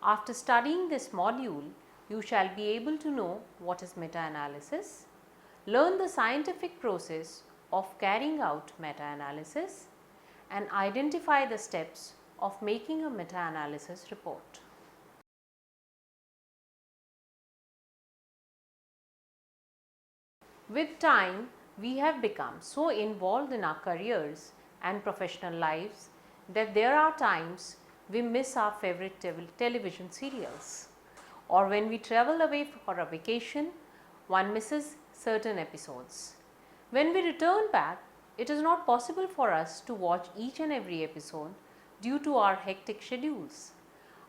After studying this module, you shall be able to know what is meta-analysis, learn the scientific process of carrying out meta-analysis, and identify the steps of making a meta-analysis report. With time, we have become so involved in our careers and professional lives that there are times we miss our favorite television serials, or when we travel away for a vacation, one misses certain episodes. When we return back, it is not possible for us to watch each and every episode due to our hectic schedules.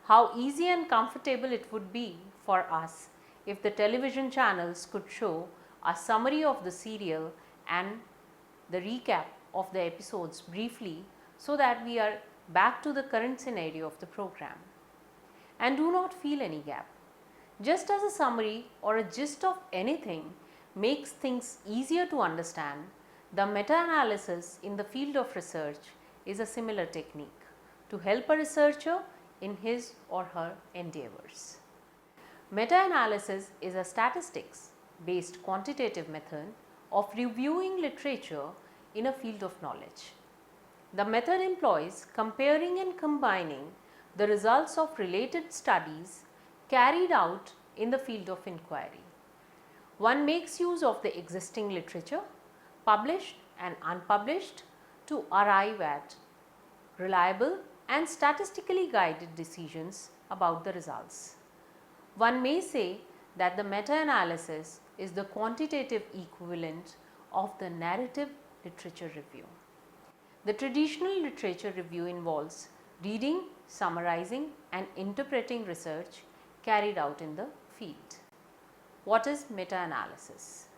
How easy and comfortable it would be for us if the television channels could show a summary of the serial and the recap of the episodes briefly, so that we are back to the current scenario of the program and do not feel any gap. Just as a summary or a gist of anything makes things easier to understand, the meta-analysis in the field of research is a similar technique to help a researcher in his or her endeavors. Meta-analysis is a statistics based quantitative method of reviewing literature in a field of knowledge. The method employs comparing and combining the results of related studies carried out in the field of inquiry. One makes use of the existing literature, published and unpublished, to arrive at reliable and statistically guided decisions about the results. One may say that the meta-analysis is the quantitative equivalent of the narrative literature review. The traditional literature review involves reading, summarizing and interpreting research carried out in the field. What is meta-analysis?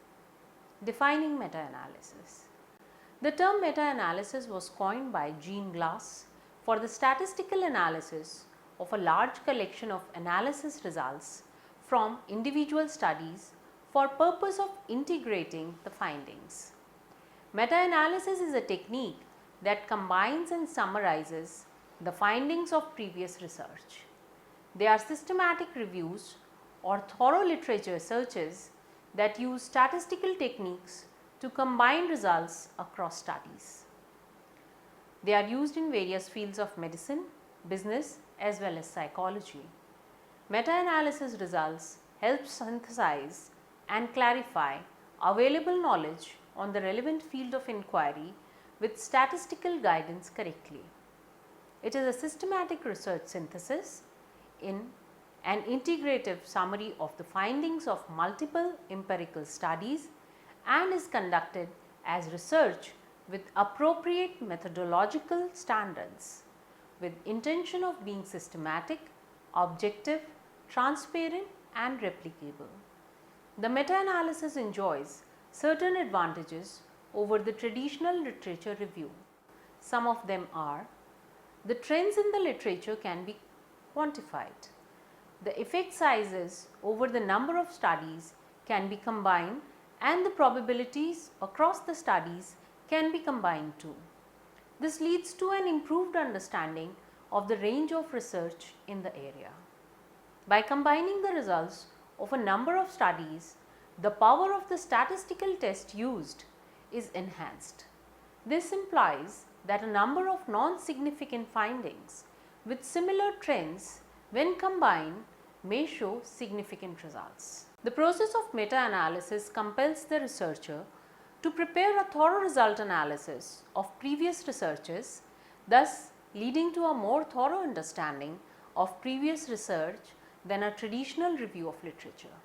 Defining meta-analysis. The term meta-analysis was coined by Jean Glass for the statistical analysis of a large collection of analysis results from individual studies for purpose of integrating the findings. Meta-analysis is a technique that combines and summarizes the findings of previous research. They are systematic reviews or thorough literature searches that use statistical techniques to combine results across studies. They are used in various fields of medicine, business as well as psychology. Meta-analysis results help synthesize and clarify available knowledge on the relevant field of inquiry with statistical guidance correctly. It is a systematic research synthesis in an integrative summary of the findings of multiple empirical studies and is conducted as research with appropriate methodological standards with intention of being systematic, objective, transparent and replicable. The meta-analysis enjoys certain advantages over the traditional literature review. Some of them are: the trends in the literature can be quantified. The effect sizes over the number of studies can be combined and the probabilities across the studies can be combined too. This leads to an improved understanding of the range of research in the area. By combining the results of a number of studies, the power of the statistical test used is enhanced. This implies that a number of non-significant findings with similar trends, when combined, may show significant results. The process of meta-analysis compels the researcher to prepare a thorough result analysis of previous researches, thus leading to a more thorough understanding of previous research than a traditional review of literature.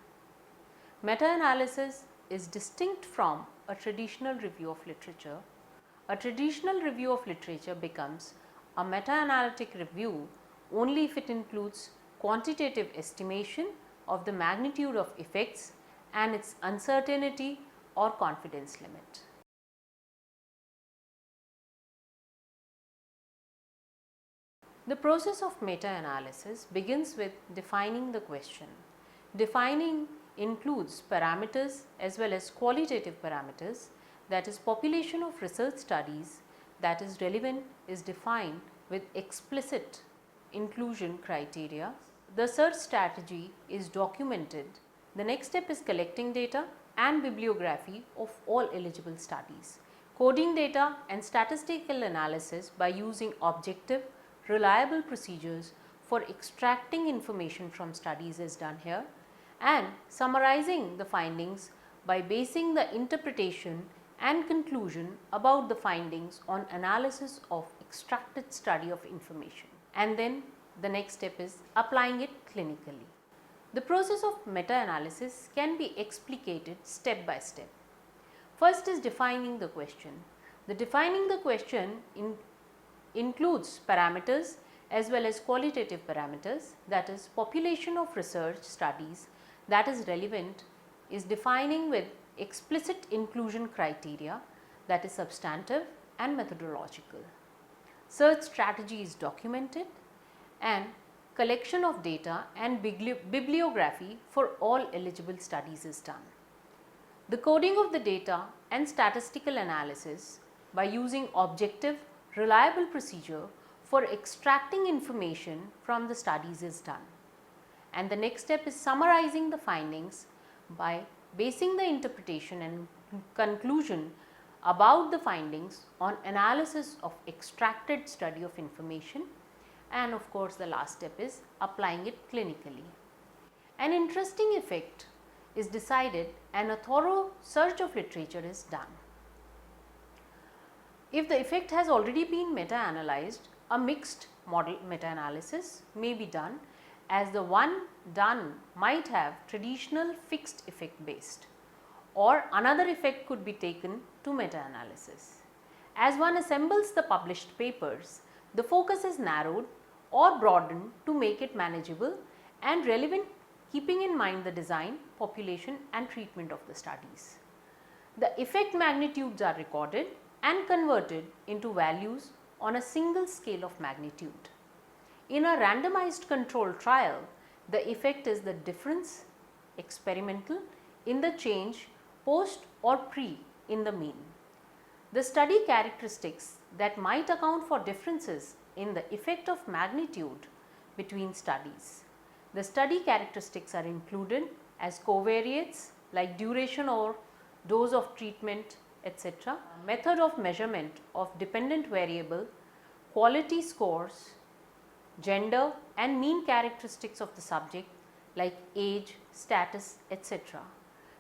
Meta-analysis is distinct from a traditional review of literature. A traditional review of literature becomes a meta-analytic review only if it includes quantitative estimation of the magnitude of effects and its uncertainty or confidence limit. The process of meta-analysis begins with defining the question. Defining includes parameters as well as qualitative parameters, that is, population of research studies that is relevant is defined with explicit inclusion criteria the search strategy is documented, the next step is collecting data and bibliography of all eligible studies. Coding data and statistical analysis by using objective, reliable procedures for extracting information from studies is done here, and summarizing the findings by basing the interpretation and conclusion about the findings on analysis of extracted study of information. And then the next step is applying it clinically. The process of meta-analysis can be explicated step by step. First is defining the question. The defining the question includes parameters as well as qualitative parameters, that is population of research studies that is relevant is defining with explicit inclusion criteria, that is substantive and methodological. Search strategy is documented and collection of data and bibliography for all eligible studies is done. The coding of the data and statistical analysis by using objective, reliable procedure for extracting information from the studies is done. And the next step is summarizing the findings by basing the interpretation and conclusion about the findings on analysis of extracted study of information, and of course the last step is applying it clinically. An interesting effect is decided and a thorough search of literature is done. If the effect has already been meta-analyzed, a mixed model meta-analysis may be done, as the one done might have traditional fixed effect based, or another effect could be taken to meta-analysis. As one assembles the published papers, the focus is narrowed or broadened to make it manageable and relevant, keeping in mind the design, population and treatment of the studies. The effect magnitudes are recorded and converted into values on a single scale of magnitude. In a randomized controlled trial, the effect is the difference experimental in the change post or pre in the mean. The study characteristics that might account for differences in the effect of magnitude between studies. The study characteristics are included as covariates like duration or dose of treatment, etc., method of measurement of dependent variable, quality scores, gender and mean characteristics of the subject like age, status, etc.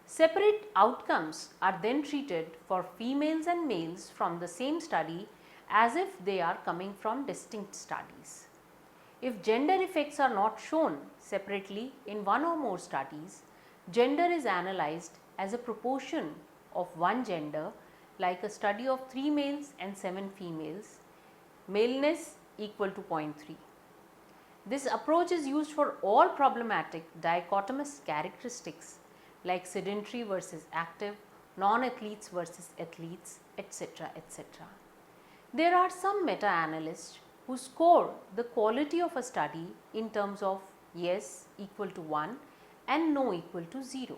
Separate outcomes are then treated for females and males from the same study as if they are coming from distinct studies. If gender effects are not shown separately in one or more studies, gender is analyzed as a proportion of one gender, like a study of 3 males and 7 females, maleness equal to 0.3. This approach is used for all problematic dichotomous characteristics like sedentary versus active, non-athletes versus athletes, etc., etc. There are some meta-analysts who score the quality of a study in terms of yes equal to 1 and no equal to 0.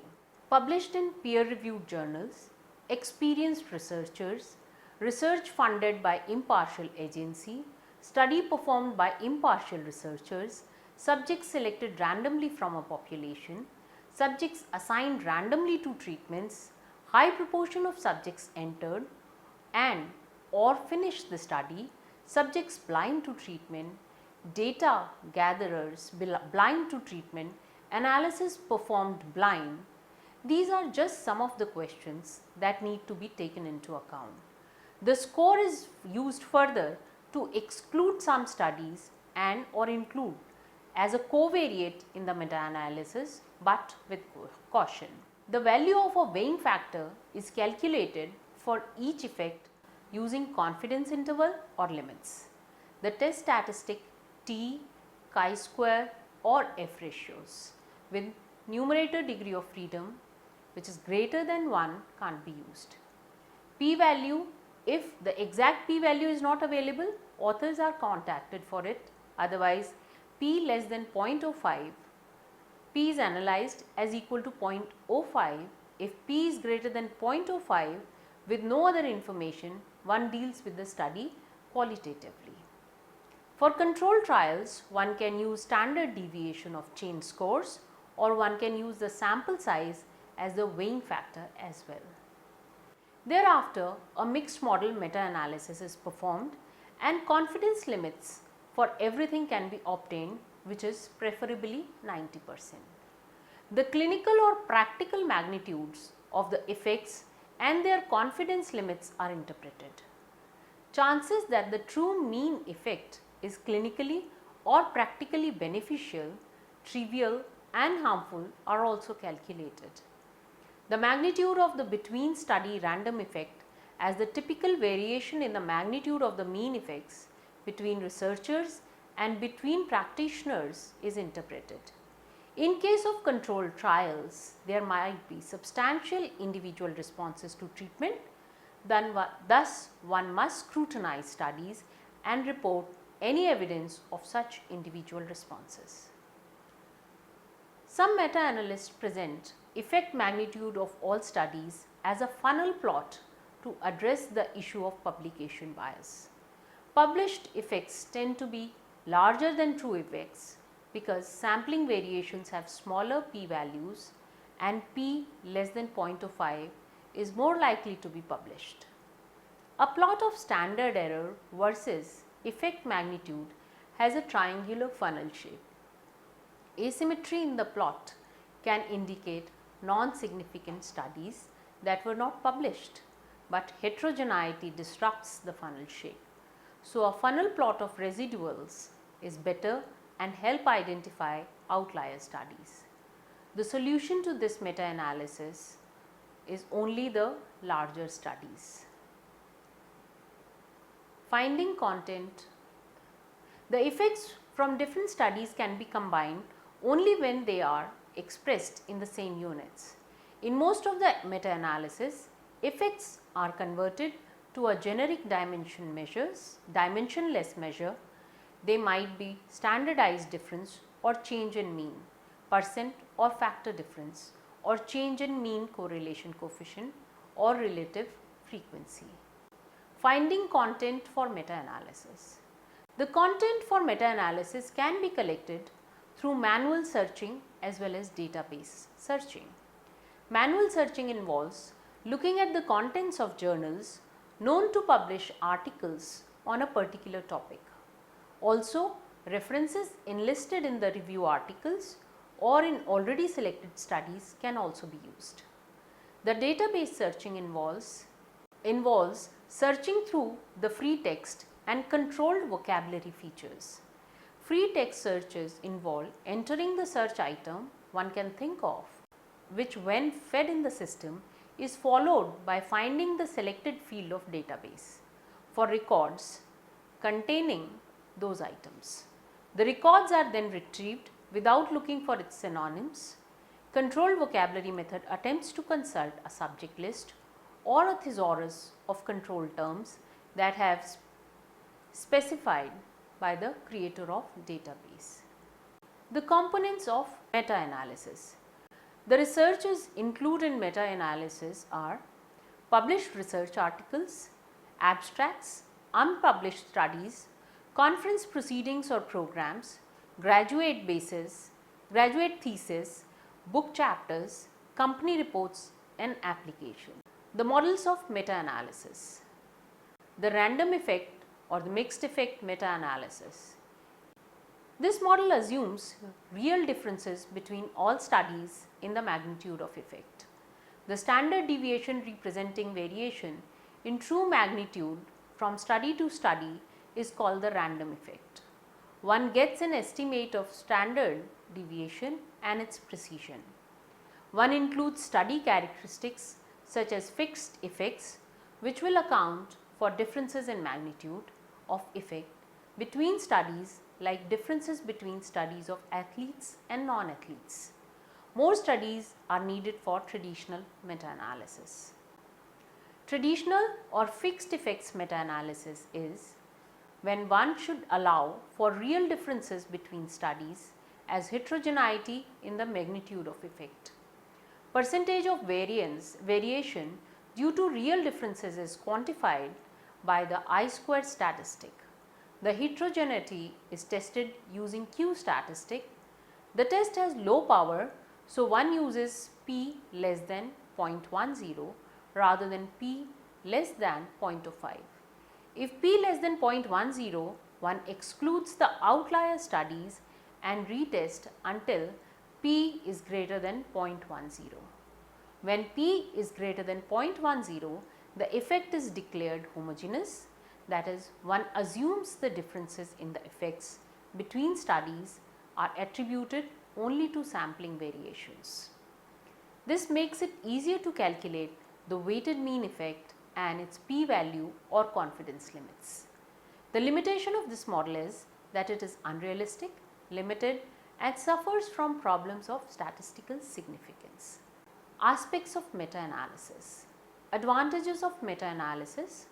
Published in peer-reviewed journals, experienced researchers, research funded by impartial agency, study performed by impartial researchers, subjects selected randomly from a population, subjects assigned randomly to treatments, high proportion of subjects entered and or finished the study, subjects blind to treatment, data gatherers blind to treatment, analysis performed blind. These are just some of the questions that need to be taken into account. The score is used further to exclude some studies and or include as a covariate in the meta-analysis, but with caution. The value of a weighing factor is calculated for each effect using confidence interval or limits. The test statistic T, chi-square or F ratios with numerator degree of freedom which is greater than 1 can't be used. P-value, if the exact p-value is not available, authors are contacted for it, otherwise p less than 0.05, p is analyzed as equal to 0.05. If p is greater than 0.05 with no other information, one deals with the study qualitatively. For control trials, one can use standard deviation of change scores, or one can use the sample size as the weighing factor as well. Thereafter, a mixed model meta-analysis is performed and confidence limits for everything can be obtained, which is preferably 90%. The clinical or practical magnitudes of the effects and their confidence limits are interpreted. Chances that the true mean effect is clinically or practically beneficial, trivial and harmful are also calculated. The magnitude of the between study random effect as the typical variation in the magnitude of the mean effects between researchers and between practitioners is interpreted. In case of controlled trials, there might be substantial individual responses to treatment, thus one must scrutinize studies and report any evidence of such individual responses. Some meta-analysts present effect magnitude of all studies as a funnel plot to address the issue of publication bias. Published effects tend to be larger than true effects because sampling variations have smaller p-values and p less than 0.05 is more likely to be published. A plot of standard error versus effect magnitude has a triangular funnel shape. Asymmetry in the plot can indicate non-significant studies that were not published, but heterogeneity disrupts the funnel shape. So, a funnel plot of residuals is better and help identify outlier studies. The solution to this meta-analysis is only the larger studies. Finding content. The effects from different studies can be combined only when they are expressed in the same units. In most of the meta-analysis, effects are converted to a generic dimensionless measure. They might be standardized difference or change in mean, percent or factor difference, or change in mean correlation coefficient or relative frequency. Finding content for meta-analysis. The content for meta-analysis can be collected through manual searching as well as database searching. Manual searching involves looking at the contents of journals known to publish articles on a particular topic. Also, references enlisted in the review articles or in already selected studies can also be used. The database searching involves searching through the free text and controlled vocabulary features. Free text searches involve entering the search item one can think of, which when fed in the system is followed by finding the selected field of database for records containing those items. The records are then retrieved without looking for its synonyms. Controlled vocabulary method attempts to consult a subject list or a thesaurus of controlled terms that have specified by the creator of database. The components of meta-analysis. The researches included in meta-analysis are published research articles, abstracts, unpublished studies, conference proceedings or programs, graduate thesis, book chapters, company reports and application. The models of meta-analysis. The random effect or the mixed effect meta-analysis. This model assumes real differences between all studies in the magnitude of effect. The standard deviation representing variation in true magnitude from study to study is called the random effect. One gets an estimate of standard deviation and its precision. One includes study characteristics such as fixed effects, which will account for differences in magnitude of effect between studies, like differences between studies of athletes and non-athletes. More studies are needed for traditional meta-analysis. Traditional or fixed effects meta-analysis is when one should allow for real differences between studies as heterogeneity in the magnitude of effect. Percentage of variation due to real differences is quantified by the I-squared statistic. The heterogeneity is tested using Q statistic. The test has low power, so one uses p less than 0.10 rather than p less than 0.05. If p less than 0.10, one excludes the outlier studies and retest until p is greater than 0.10. When p is greater than 0.10, the effect is declared homogeneous, that is, one assumes the differences in the effects between studies are attributed only to sampling variations. This makes it easier to calculate the weighted mean effect and its p-value or confidence limits. The limitation of this model is that it is unrealistic, limited and suffers from problems of statistical significance. Aspects of meta-analysis. Advantages of meta-analysis.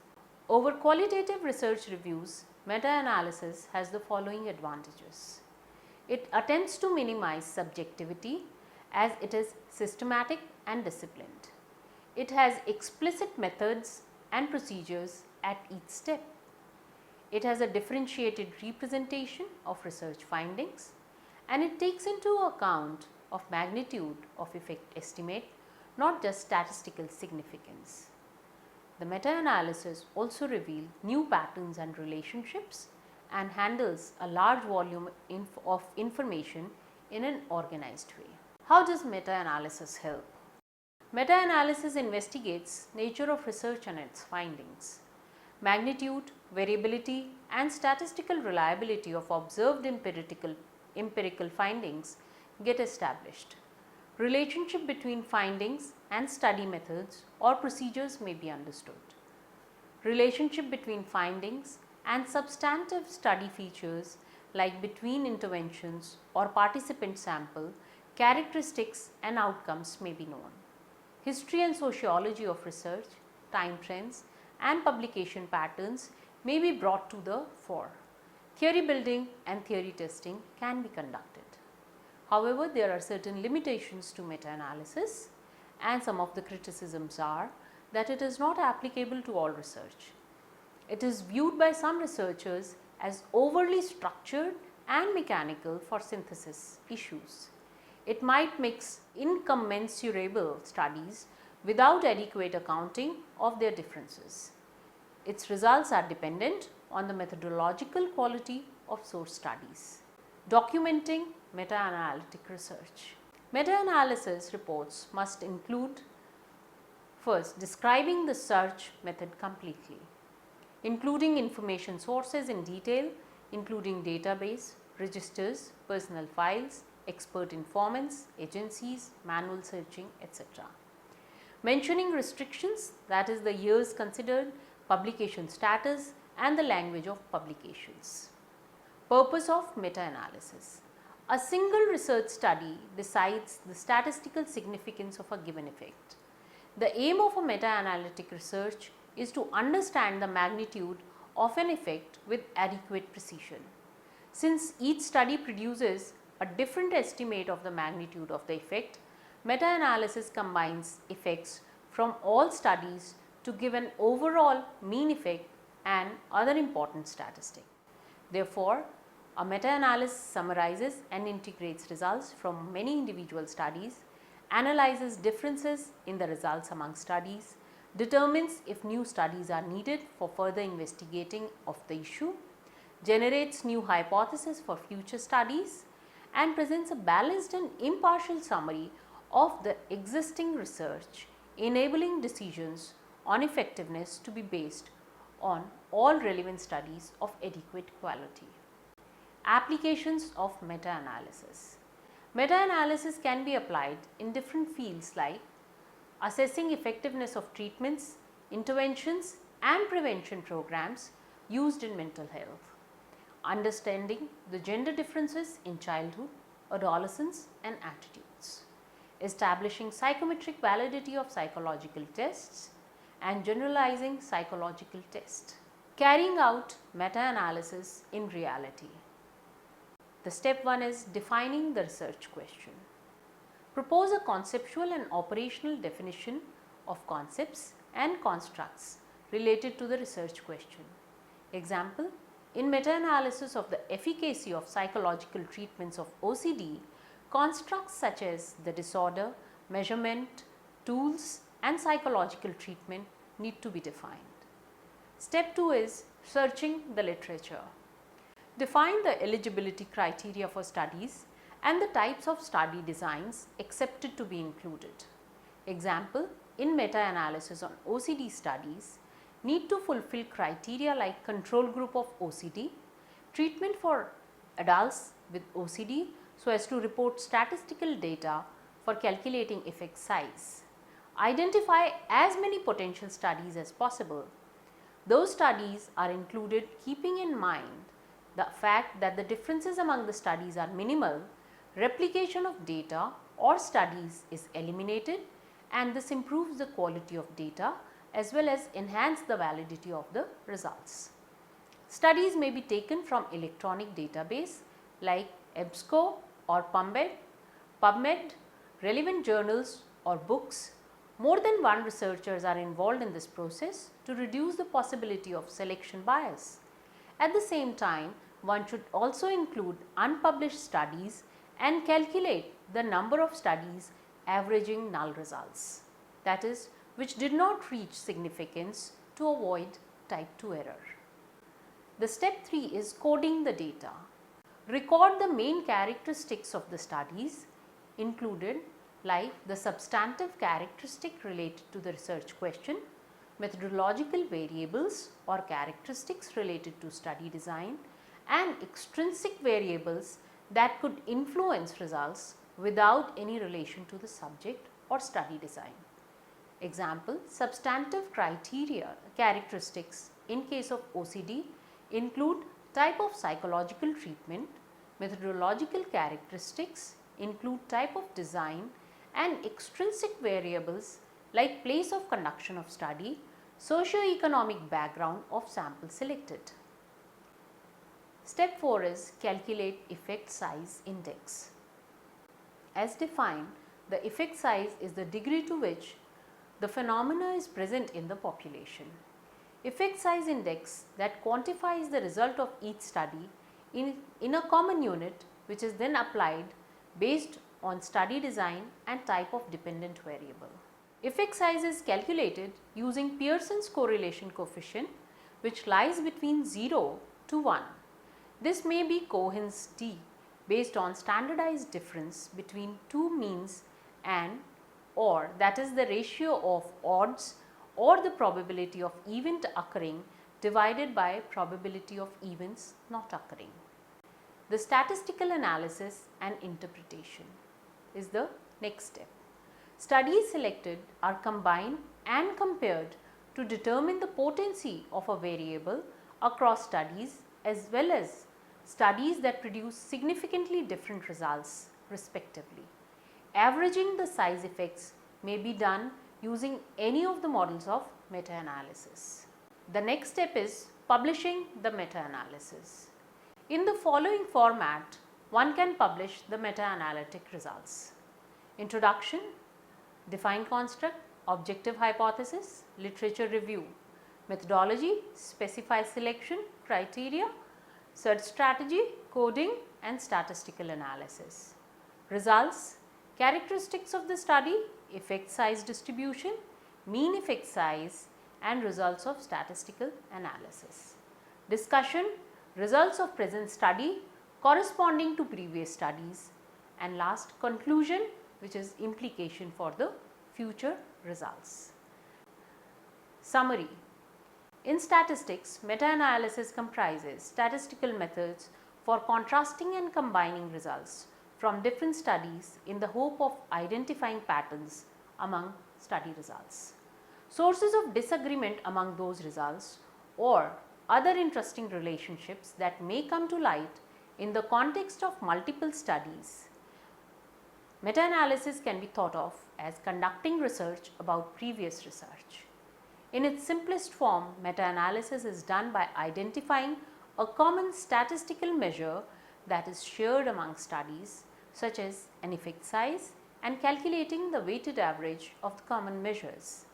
Over qualitative research reviews, meta-analysis has the following advantages. It attempts to minimize subjectivity as it is systematic and disciplined. It has explicit methods and procedures at each step. It has a differentiated representation of research findings, and it takes into account of magnitude of effect estimate, not just statistical significance. The meta-analysis also reveals new patterns and relationships and handles a large volume of information in an organized way. How does meta-analysis help? Meta-analysis investigates nature of research and its findings. Magnitude, variability and statistical reliability of observed empirical findings get established. Relationship between findings and study methods or procedures may be understood. Relationship between findings and substantive study features like between interventions or participant sample, characteristics and outcomes may be known. History and sociology of research, time trends and publication patterns may be brought to the fore. Theory building and theory testing can be conducted. However, there are certain limitations to meta-analysis, and some of the criticisms are that it is not applicable to all research. It is viewed by some researchers as overly structured and mechanical for synthesis issues. It might mix incommensurable studies without adequate accounting of their differences. Its results are dependent on the methodological quality of source studies. Documenting meta-analytic research. Meta-analysis reports must include first describing the search method completely, including information sources in detail, including database, registers, personal files, expert informants, agencies, manual searching, etc. Mentioning restrictions, that is the years considered, publication status and the language of publications. Purpose of meta-analysis. A single research study decides the statistical significance of a given effect. The aim of a meta-analytic research is to understand the magnitude of an effect with adequate precision. Since each study produces a different estimate of the magnitude of the effect, meta-analysis combines effects from all studies to give an overall mean effect and other important statistics. Therefore, a meta-analysis summarizes and integrates results from many individual studies, analyzes differences in the results among studies, determines if new studies are needed for further investigating of the issue, generates new hypotheses for future studies, and presents a balanced and impartial summary of the existing research, enabling decisions on effectiveness to be based on all relevant studies of adequate quality. Applications of meta-analysis. Meta-analysis can be applied in different fields like assessing effectiveness of treatments, interventions and prevention programs used in mental health, understanding the gender differences in childhood, adolescence and attitudes, establishing psychometric validity of psychological tests and generalizing psychological tests. Carrying out meta-analysis in reality. The step 1 is defining the research question. Propose a conceptual and operational definition of concepts and constructs related to the research question. Example, in meta-analysis of the efficacy of psychological treatments of OCD, constructs such as the disorder, measurement, tools and psychological treatment need to be defined. Step 2 is searching the literature. Define the eligibility criteria for studies and the types of study designs accepted to be included. Example, in meta-analysis on OCD studies, need to fulfill criteria like control group of OCD, treatment for adults with OCD so as to report statistical data for calculating effect size. Identify as many potential studies as possible. Those studies are included keeping in mind the fact that the differences among the studies are minimal, replication of data or studies is eliminated, and this improves the quality of data as well as enhance the validity of the results. Studies may be taken from electronic database like EBSCO or PubMed, relevant journals or books. More than one researchers are involved in this process to reduce the possibility of selection bias. At the same time, one should also include unpublished studies and calculate the number of studies averaging null results, that is, which did not reach significance, to avoid type 2 error. The step 3 is coding the data. Record the main characteristics of the studies included, like the substantive characteristic related to the research question, methodological variables or characteristics related to study design, and extrinsic variables that could influence results without any relation to the subject or study design. Example, substantive characteristics in case of OCD include type of psychological treatment, methodological characteristics include type of design, and extrinsic variables like place of conduction of study, socio-economic background of sample selected. Step 4 is calculate effect size index. As defined, the effect size is the degree to which the phenomena is present in the population. Effect size index that quantifies the result of each study in a common unit, which is then applied based on study design and type of dependent variable. Effect size is calculated using Pearson's correlation coefficient, which lies between 0 to 1. This may be Cohen's d based on standardized difference between two means and or, that is the ratio of odds or the probability of event occurring divided by probability of events not occurring. The statistical analysis and interpretation is the next step. Studies selected are combined and compared to determine the potency of a variable across studies as well as studies that produce significantly different results respectively. Averaging the size effects may be done using any of the models of meta-analysis. The next step is publishing the meta-analysis. In the following format, one can publish the meta-analytic results. Introduction, define construct, objective hypothesis, literature review, methodology, specify selection, criteria, search strategy, coding and statistical analysis. Results, characteristics of the study, effect size distribution, mean effect size and results of statistical analysis. Discussion, results of present study corresponding to previous studies, and last conclusion, which is implication for the future results. Summary. In statistics, meta-analysis comprises statistical methods for contrasting and combining results from different studies in the hope of identifying patterns among study results. Sources of disagreement among those results or other interesting relationships that may come to light in the context of multiple studies. Meta-analysis can be thought of as conducting research about previous research. In its simplest form, meta-analysis is done by identifying a common statistical measure that is shared among studies, such as an effect size, and calculating the weighted average of the common measures.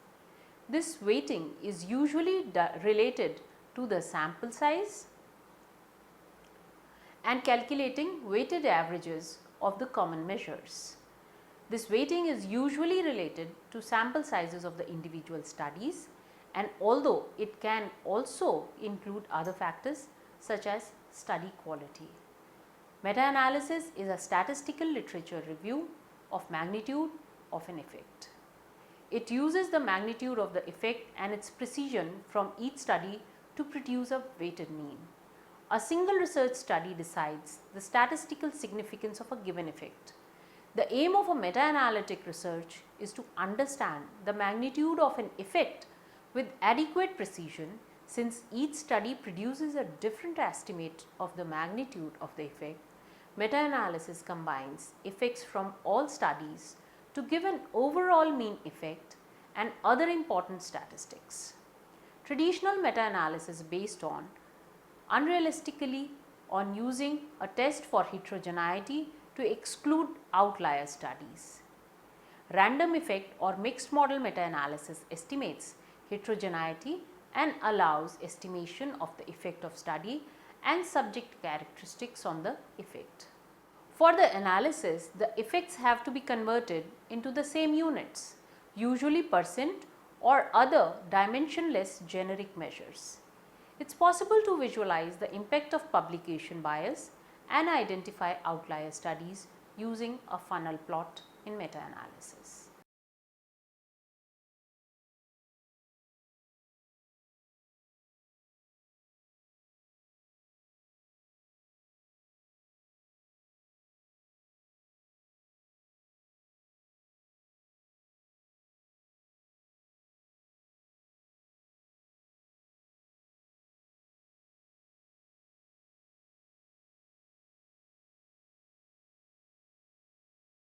This weighting is usually related to the sample size, and calculating weighted averages of the common measures. This weighting is usually related to sample sizes of the individual studies, and although it can also include other factors such as study quality. Meta-analysis is a statistical literature review of magnitude of an effect. It uses the magnitude of the effect and its precision from each study to produce a weighted mean. A single research study decides the statistical significance of a given effect. The aim of a meta-analytic research is to understand the magnitude of an effect with adequate precision, since each study produces a different estimate of the magnitude of the effect. Meta-analysis combines effects from all studies to give an overall mean effect and other important statistics. Traditional meta-analysis based on unrealistically on using a test for heterogeneity to exclude outlier studies. Random effect or mixed model meta-analysis estimates heterogeneity and allows estimation of the effect of study and subject characteristics on the effect. For the analysis, the effects have to be converted into the same units, usually percent or other dimensionless generic measures. It's possible to visualize the impact of publication bias and identify outlier studies using a funnel plot in meta-analysis.